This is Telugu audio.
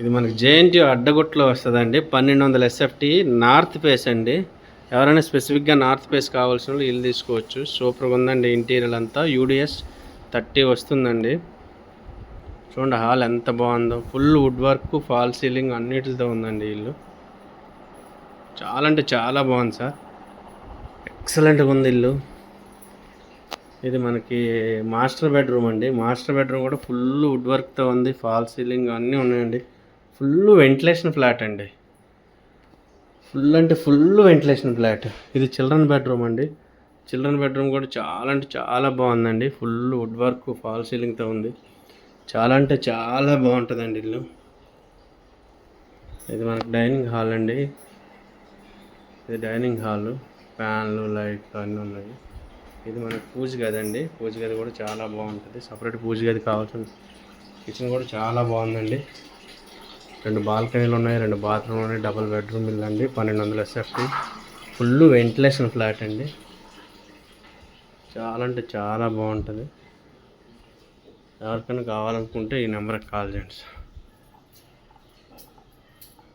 ఇది మనకి జేఎన్టీయూ అడ్డగుట్లో వస్తుందండి. 1200 ఎస్ఎఫ్టీ నార్త్ ఫేస్ అండి. ఎవరైనా స్పెసిఫిక్గా నార్త్ ఫేస్ కావాల్సిన వాళ్ళు ఇల్లు తీసుకోవచ్చు. సూపర్గా ఉందండి. ఇంటీరియర్ అంతా యూడిఎస్ 30 వస్తుందండి. చూడండి హాల్ ఎంత బాగుందో. Full wood work, fall ceiling అన్నిటితో ఉందండి ఇల్లు. చాలా అంటే చాలా బాగుంది సార్. ఎక్సలెంట్గా ఉంది ఇల్లు. ఇది మనకి మాస్టర్ బెడ్రూమ్ అండి. మాస్టర్ బెడ్రూమ్ కూడా ఫుల్ వుడ్ వర్క్తో ఉంది. ఫాల్ సీలింగ్ అన్నీ ఉన్నాయండి. ఫుల్ వెంటిలేషన్ ఫ్లాట్ అండి. ఫుల్ అంటే ఫుల్ వెంటిలేషన్ ఫ్లాట్. ఇది చిల్డ్రన్ బెడ్రూమ్ అండి. చిల్డ్రన్ బెడ్రూమ్ కూడా చాలా అంటే చాలా బాగుందండి. ఫుల్ వుడ్ వర్క్, ఫాల్ సీలింగ్తో ఉంది. చాలా అంటే చాలా బాగుంటుందండి ఇల్లు. ఇది మనకి డైనింగ్ హాల్ అండి. ఇది డైనింగ్ హాల్, ఫ్యాన్లు, లైట్లు అన్నీ ఉన్నాయి. ఇది మనకి పూజ గది అండి. పూజ గది కూడా చాలా బాగుంటుంది. సపరేట్ పూజ గది కావాల్సిన కిచెన్ కూడా చాలా బాగుందండి. 2 బాల్కనీలు ఉన్నాయి, 2 బాత్రూమ్లు ఉన్నాయి. డబుల్ బెడ్రూమ్ ఇల్లు అండి. 1200 ఎస్ఎఫ్టీ ఫుల్ వెంటిలేషన్ ఫ్లాట్ అండి. చాలా అంటే చాలా బాగుంటుంది. ఎవరికైనా కావాలనుకుంటే ఈ నెంబర్కి కాల్ చేయండి సార్.